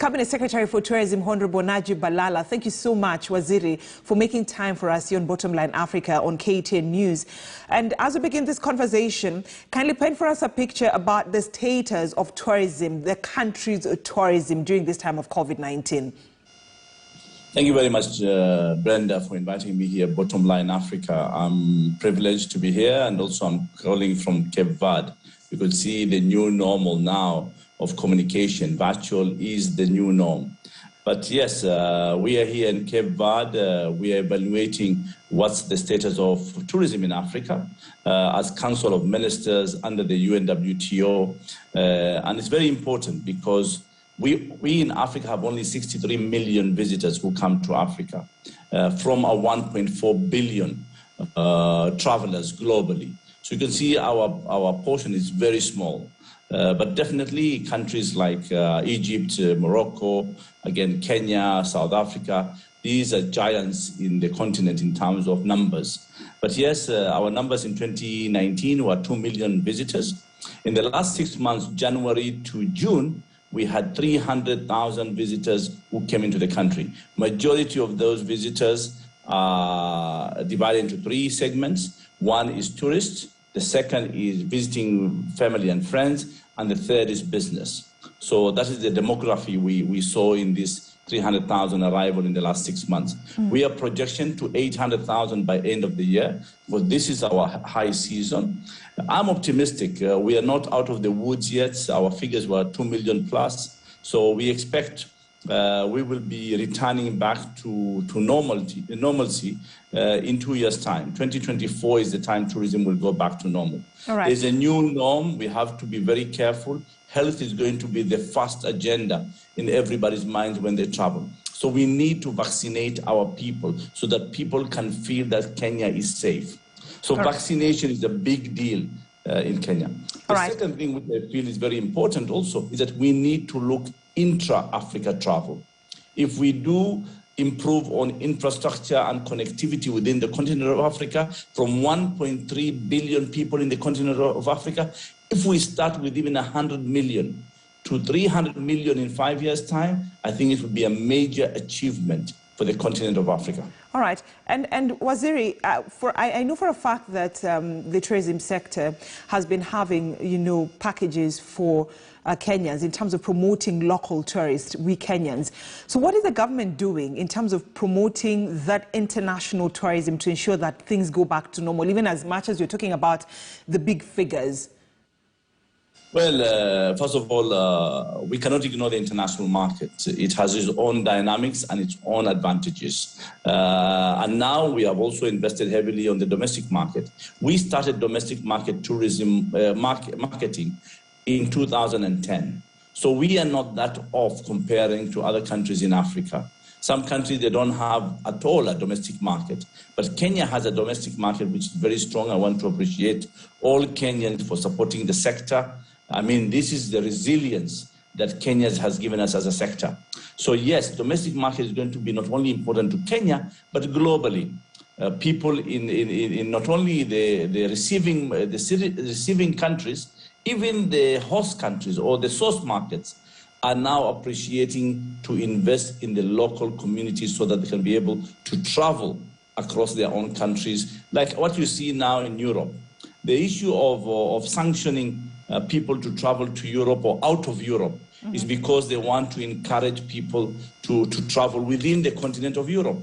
Cabinet Secretary for Tourism, Honorable Najib Balala, thank you so much, Waziri, for making time for us here on Bottomline Africa on KTN News. And as we begin this conversation, kindly paint for us a picture about the status of tourism, the country's tourism during this time of COVID-19. Thank you very much, Brenda, for inviting me here, Bottomline Africa. I'm privileged to be here, and also I'm calling from Cape Verde. You could see the new normal now of communication. Virtual is the new norm. But yes, we are here in Cape Verde. We are evaluating what's the status of tourism in Africa as Council of Ministers under the UNWTO. And it's very important because we in Africa have only 63 million visitors who come to Africa from our 1.4 billion travelers globally. So you can see our portion is very small. But definitely countries like Egypt, Morocco, again, Kenya, South Africa, these are giants in the continent in terms of numbers. But yes, our numbers in 2019 were 2 million visitors. In the last 6 months, January to June, we had 300,000 visitors who came into the country. Majority of those visitors are divided into 3 segments. One is tourists, the second is visiting family and friends, and the third is business. So that is the demography we saw in this 300,000 arrival in the last 6 months. We are projection to 800,000 by end of the year, but this is our high season. I'm optimistic. We are not out of the woods yet. Our figures were 2 million plus. So we expect we will be returning back to normalcy in 2 years' time. 2024 is the time tourism will go back to normal. All right. There's a new norm. We have to be very careful. Health is going to be the first agenda in everybody's mind when they travel. So we need to vaccinate our people so that people can feel that Kenya is safe. So vaccination is a big deal in Kenya. The second thing which I feel is very important also is that we need to look intra-Africa travel. If we do improve on infrastructure and connectivity within the continent of Africa, from 1.3 billion people in the continent of Africa, if we start with even 100 million to 300 million in 5 years' time, I think it would be a major achievement for the continent of Africa. All right. And Waziri, I know for a fact that the tourism sector has been having, packages for Kenyans in terms of promoting local tourists, we Kenyans. So what is the government doing in terms of promoting that international tourism to ensure that things go back to normal, even as much as you're talking about the big figures? Well, first of all, we cannot ignore the international market. It has its own dynamics and its own advantages. And now we have also invested heavily on the domestic market. We started domestic market tourism marketing in 2010. So we are not that off comparing to other countries in Africa. Some countries, they don't have at all a domestic market. But Kenya has a domestic market which is very strong. I want to appreciate all Kenyans for supporting the sector. I mean, this is the resilience that Kenya has given us as a sector. So yes, domestic market is going to be not only important to Kenya, but globally. People in not only the receiving countries, even the host countries or the source markets are now appreciating to invest in the local communities so that they can be able to travel across their own countries. Like what you see now in Europe, the issue of sanctioning people to travel to Europe or out of Europe is because they want to encourage people to travel within the continent of Europe.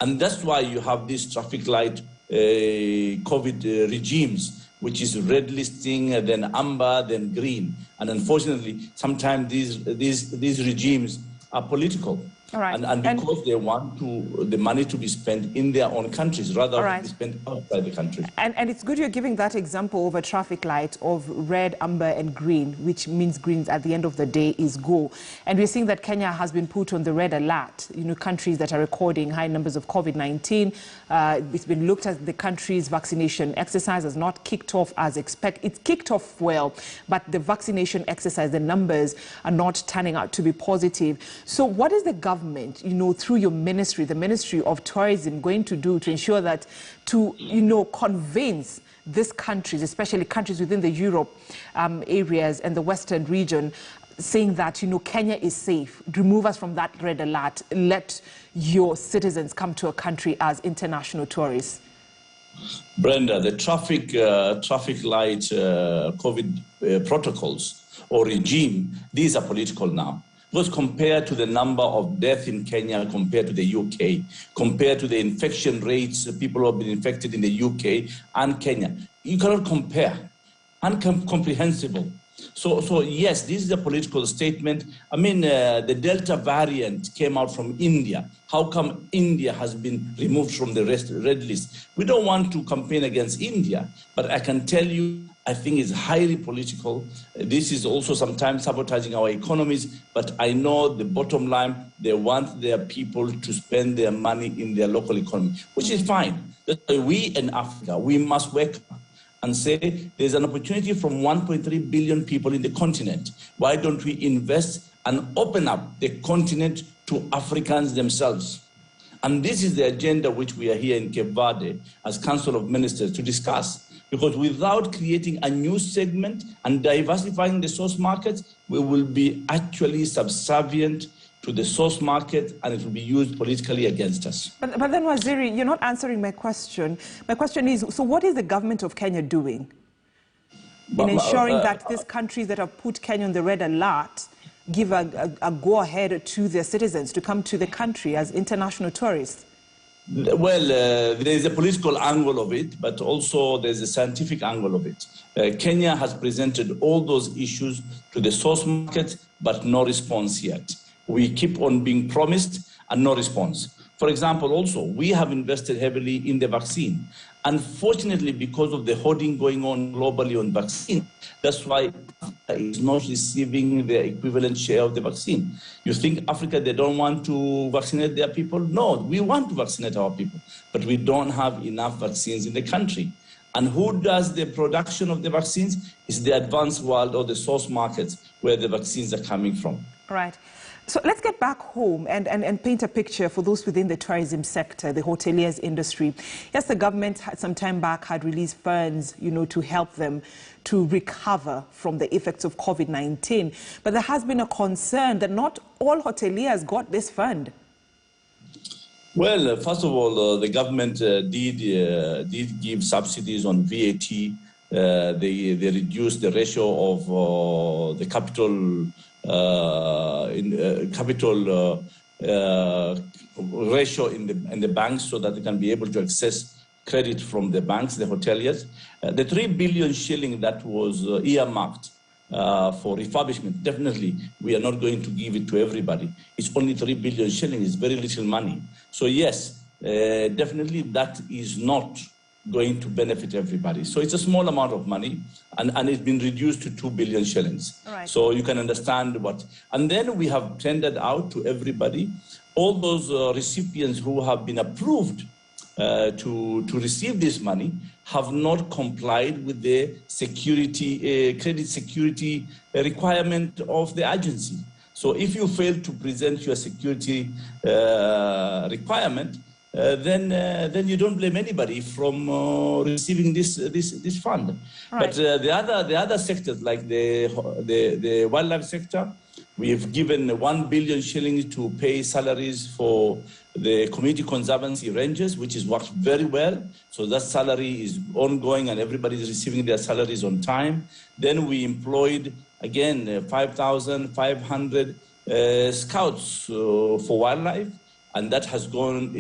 And that's why you have these traffic light COVID regimes, which is red listing, then amber, then green. And unfortunately, sometimes these regimes are political. All right. And because they want the money to be spent in their own countries rather than be spent outside the country. And it's good you're giving that example of a traffic light of red, amber and green, which means green at the end of the day is go. And we're seeing that Kenya has been put on the red alert. Countries that are recording high numbers of COVID-19. It's been looked at the country's vaccination exercise has not kicked off as expected. It's kicked off well, but the vaccination exercise, the numbers are not turning out to be positive. So what is the government, through your ministry, the Ministry of Tourism, going to do to ensure that, to, convince these countries, especially countries within the Europe areas and the Western region, saying that, Kenya is safe, remove us from that red alert, let your citizens come to a country as international tourists? Brenda, the traffic light COVID protocols or regime, these are political now. Because compared to the number of deaths in Kenya, compared to the UK, compared to the infection rates, people who have been infected in the UK and Kenya, you cannot compare. Incomprehensible. So yes, this is a political statement. I mean, the Delta variant came out from India. How come India has been removed from the red list? We don't want to campaign against India, but I can tell you, I think it's highly political. This is also sometimes sabotaging our economies, but I know the bottom line, they want their people to spend their money in their local economy, which is fine. That's why we in Africa, we must wake up and say there's an opportunity from 1.3 billion people in the continent. Why don't we invest and open up the continent to Africans themselves? And this is the agenda which we are here in Cape Verde as Council of Ministers to discuss. Because without creating a new segment and diversifying the source markets, we will be actually subservient to the source market, and it will be used politically against us. But then, Waziri, you're not answering my question. My question is, so what is the government of Kenya doing in ensuring that these countries that have put Kenya on the red alert give a go-ahead to their citizens to come to the country as international tourists? Well, there is a political angle of it, but also there's a scientific angle of it. Kenya has presented all those issues to the source market, but no response yet. We keep on being promised and no response. For example, also, we have invested heavily in the vaccine. Unfortunately, because of the hoarding going on globally on vaccine, that's why Africa is not receiving the equivalent share of the vaccine. You think Africa, they don't want to vaccinate their people? No, we want to vaccinate our people, but we don't have enough vaccines in the country. And who does the production of the vaccines? It's the advanced world or the source markets where the vaccines are coming from. Right. So let's get back home and paint a picture for those within the tourism sector, the hoteliers industry. Yes, the government some time back had released funds, to help them to recover from the effects of COVID-19. But there has been a concern that not all hoteliers got this fund. Well, first of all, the government did give subsidies on VAT. They reduced the ratio of the capital ratio in the banks so that they can be able to access credit from the banks, the hoteliers. The 3 billion shilling that was earmarked for refurbishment, definitely we are not going to give it to everybody. It's only 3 billion shilling, it's very little money. So yes, definitely that is not going to benefit everybody. So it's a small amount of money, and it's been reduced to 2 billion shillings. Right. So you can understand what. And then we have tendered out to everybody, all those recipients who have been approved to receive this money have not complied with the security, credit security requirement of the agency. So if you fail to present your security requirement, then you don't blame anybody from receiving this fund. Right. But the other sectors, like the wildlife sector, we have given 1 billion shillings to pay salaries for the community conservancy rangers, which has worked very well. So that salary is ongoing and everybody is receiving their salaries on time. Then we employed, again, 5,500 scouts for wildlife. And that has gone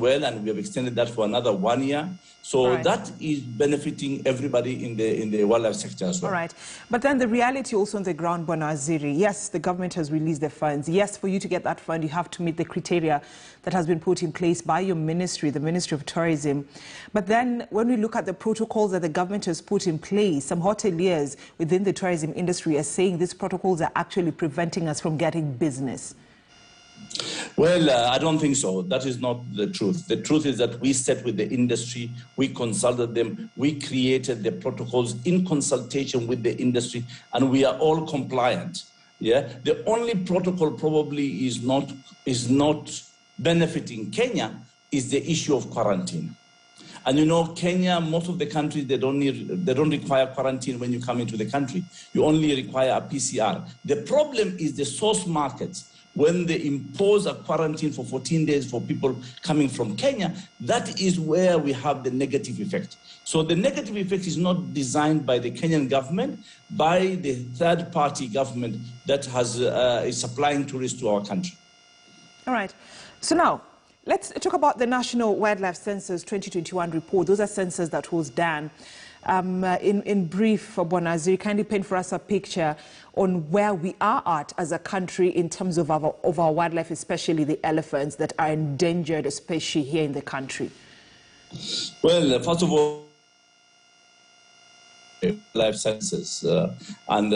well, and we have extended that for another 1 year. So right. That is benefiting everybody in the wildlife sector as well. All right. But then the reality also on the ground, Bwana Waziri, yes, the government has released the funds. Yes, for you to get that fund, you have to meet the criteria that has been put in place by your ministry, the Ministry of Tourism. But then when we look at the protocols that the government has put in place, some hoteliers within the tourism industry are saying these protocols are actually preventing us from getting business. Well, I don't think so. That is not the truth. The truth is that we sat with the industry, we consulted them, we created the protocols in consultation with the industry, and we are all compliant. Yeah, the only protocol probably is not benefiting Kenya is the issue of quarantine. And you know, Kenya, most of the countries, they don't require quarantine when you come into the country. You only require a PCR. The problem is the source markets. When they impose a quarantine for 14 days for people coming from Kenya, that is where we have the negative effect. So the negative effect is not designed by the Kenyan government, by the third-party government that is supplying tourists to our country. All right. So now, let's talk about the National Wildlife Census 2021 report. Those are census that was done. In brief, Bonaziri, kindly paint for us a picture on where we are at as a country in terms of our wildlife, especially the elephants that are endangered species here in the country. Well, first of all, life census and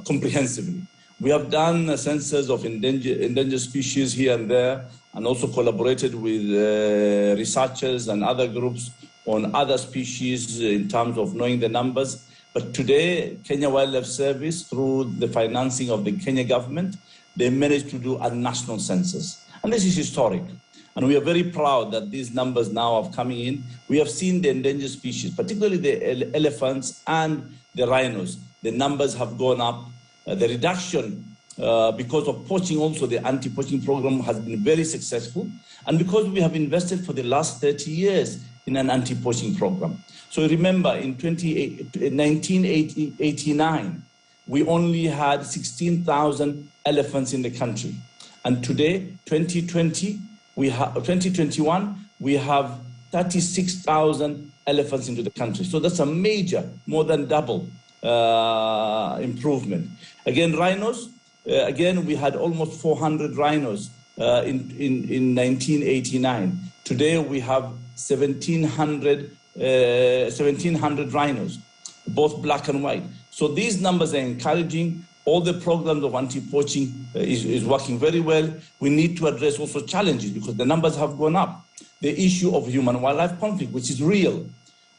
comprehensively. We have done a census of endangered species here and there, and also collaborated with researchers and other groups on other species in terms of knowing the numbers. But today, Kenya Wildlife Service, through the financing of the Kenya government, they managed to do a national census. And this is historic. And we are very proud that these numbers now are coming in. We have seen the endangered species, particularly the elephants and the rhinos. The numbers have gone up. The reduction, because of poaching also, the anti-poaching program has been very successful. And because we have invested for the last 30 years in an anti-poaching program. So remember, in 1989, we only had 16,000 elephants in the country. And today, 2021, we have 36,000 elephants into the country. So that's a major, more than double improvement. Again, rhinos, again, we had almost 400 rhinos in 1989. Today, we have 1,700 rhinos, both black and white. So these numbers are encouraging. All the programs of anti-poaching is working very well. We need to address also challenges because the numbers have gone up. The issue of human-wildlife conflict, which is real.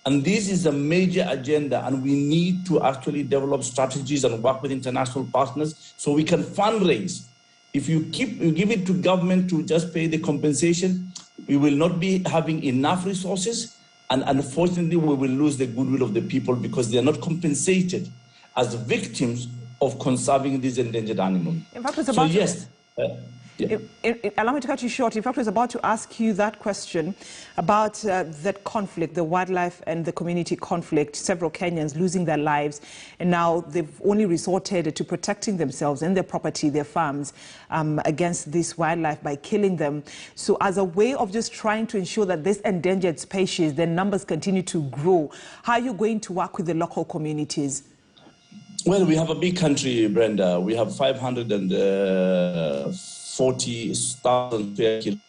And this is a major agenda, and we need to actually develop strategies and work with international partners so we can fundraise. If you give it to government to just pay the compensation, we will not be having enough resources, and unfortunately, we will lose the goodwill of the people because they are not compensated as victims of conserving these endangered animals. In fact, it's about Yeah. Allow me to cut you short. In fact, I was about to ask you that question about that conflict, the wildlife and the community conflict, several Kenyans losing their lives, and now they've only resorted to protecting themselves and their property, their farms, against this wildlife by killing them. So as a way of just trying to ensure that this endangered species, their numbers continue to grow, how are you going to work with the local communities? Well, we have a big country, Brenda. We have 540,000 square kilometers.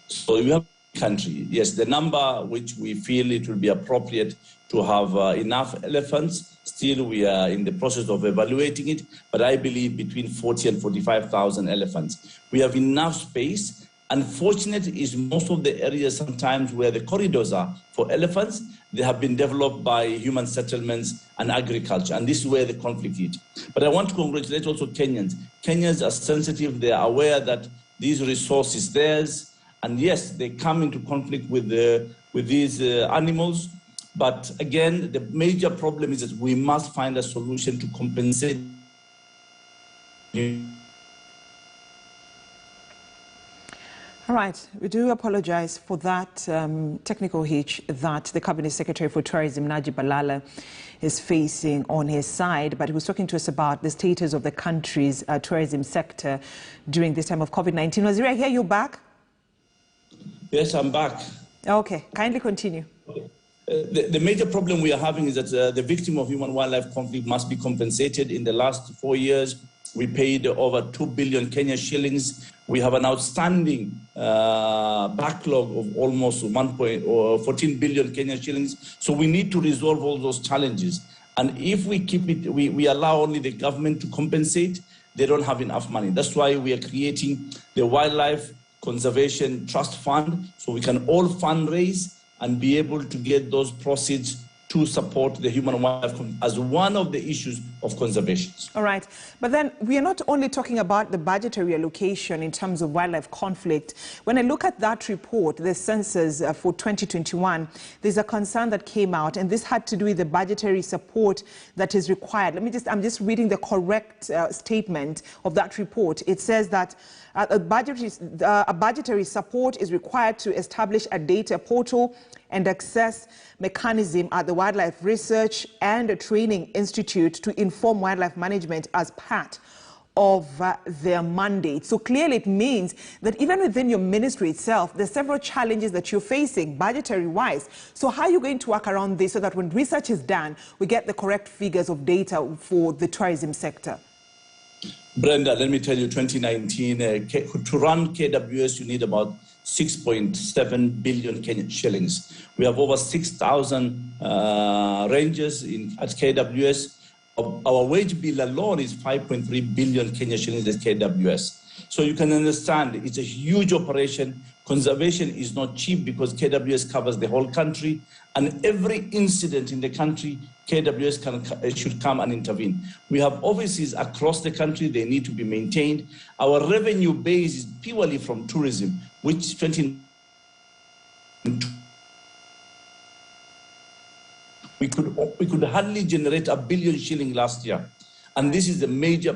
So we have a country. Yes, the number which we feel it will be appropriate to have enough elephants. Still, we are in the process of evaluating it, but I believe between 40 and 45,000 elephants. We have enough space. Unfortunate is most of the areas sometimes where the corridors are for elephants, they have been developed by human settlements and agriculture, and this is where the conflict is. But I want to congratulate also Kenyans. Kenyans are sensitive, they are aware that these resources theirs, and yes, they come into conflict with these animals. But again, the major problem is that we must find a solution to compensate. All right, we do apologize for that technical hitch that the Cabinet Secretary for Tourism, Najib Balala, is facing on his side, but he was talking to us about the status of the country's tourism sector during this time of COVID-19. Waziri, I hear you back? Yes, I'm back. Okay, kindly continue. The major problem we are having is that the victim of human-wildlife conflict must be compensated. In the last 4 years, we paid over 2 billion Kenya shillings. We have an outstanding backlog of almost 14 billion Kenya shillings. So we need to resolve all those challenges. And if we keep it, we allow only the government to compensate, they don't have enough money. That's why we are creating the Wildlife Conservation Trust Fund, so we can all fundraise and be able to get those proceeds to support the human wildlife as one of the issues of conservation. All right. But then we are not only talking about the budgetary allocation in terms of wildlife conflict. When I look at that report, the Census for 2021, there's a concern that came out, and this had to do with the budgetary support that is required. I'm just reading the correct statement of that report. It says that a budgetary support is required to establish a data portal and access mechanism at the Wildlife Research and Training Institute to inform wildlife management as part of their mandate. So clearly it means that even within your ministry itself, there's several challenges that you're facing budgetary-wise. So how are you going to work around this so that when research is done, we get the correct figures of data for the tourism sector? Brenda, let me tell you, 2019, to run KWS, you need about 6.7 billion Kenyan shillings. We have over 6,000 rangers at KWS. Our wage bill alone is 5.3 billion Kenyan shillings at KWS. So you can understand it's a huge operation. Conservation is not cheap because KWS covers the whole country, and every incident in the country, KWS should come and intervene. We have offices across the country. They need to be maintained. Our revenue base is purely from tourism, which we could hardly generate $1 billion shilling last year. And this is the major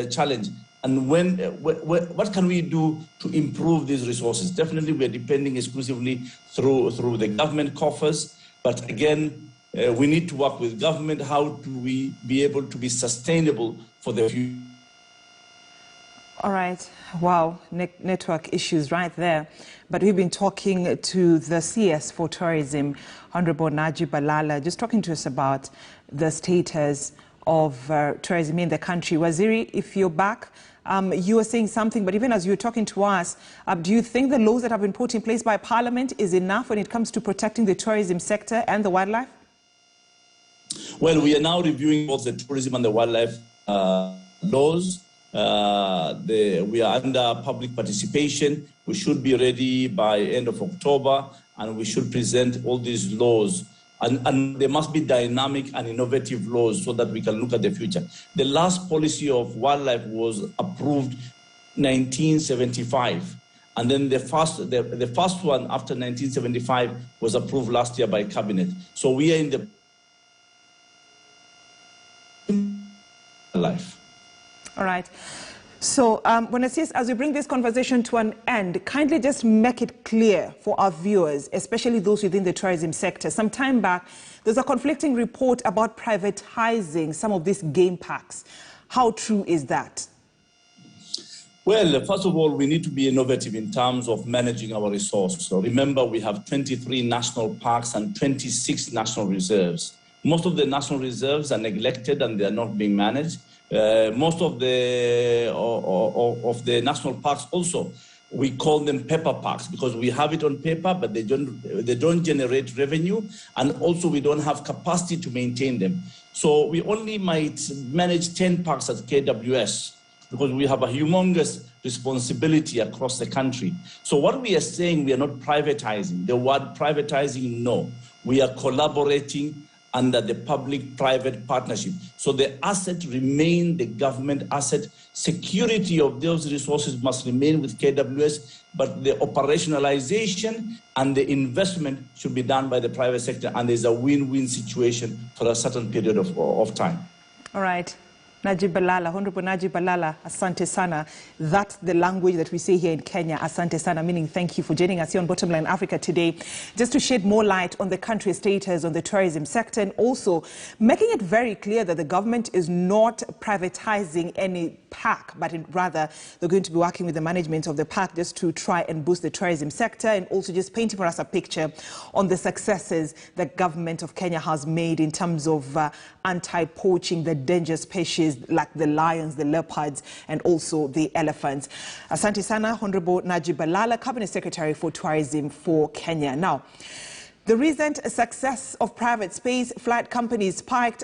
challenge. And what can we do to improve these resources? Definitely, we are depending exclusively through the government coffers. But again, we need to work with government. How do we be able to be sustainable for the future? All right. Wow. Network issues right there. But we've been talking to the CS for Tourism, Honorable Najib Balala, just talking to us about the status of tourism in the country. Waziri, if you're back, you were saying something, but even as you were talking to us, do you think the laws that have been put in place by Parliament is enough when it comes to protecting the tourism sector and the wildlife? Well, we are now reviewing both the tourism and the wildlife laws. We are under public participation. We should be ready by end of October, and we should present all these laws. And there must be dynamic and innovative laws so that we can look at the future. The last policy of wildlife was approved 1975. And then the first one after 1975 was approved last year by Cabinet. So we are in the life. All right. So when I say, as we bring this conversation to an end, kindly just make it clear for our viewers, especially those within the tourism sector. Some time back, there's a conflicting report about privatizing some of these game parks. How true is that? Well, first of all, we need to be innovative in terms of managing our resources. So remember, we have 23 national parks and 26 national reserves. Most of the national reserves are neglected and they are not being managed. Most of the national parks also, we call them paper parks because we have it on paper, but they don't generate revenue, and also we don't have capacity to maintain them. So we only might manage 10 parks at KWS because we have a humongous responsibility across the country. So what we are saying, we are not privatizing. The word privatizing, no. We are collaborating under the public-private partnership. So the asset remain the government asset. Security of those resources must remain with KWS, but the operationalization and the investment should be done by the private sector, and there's a win-win situation for a certain period of time. All right. Najib Balala, Honorable Najib Balala, asante sana. That's the language that we say here in Kenya, asante sana, meaning thank you for joining us here on Bottomline Africa today, just to shed more light on the country's status on the tourism sector, and also making it very clear that the government is not privatizing any park, but rather they're going to be working with the management of the park just to try and boost the tourism sector, and also just painting for us a picture on the successes that government of Kenya has made in terms of anti-poaching the dangerous species like the lions, the leopards, and also the elephants. Asante sana, Honorable Najib Balala, Cabinet Secretary for Tourism for Kenya. Now, the recent success of private space flight companies spiked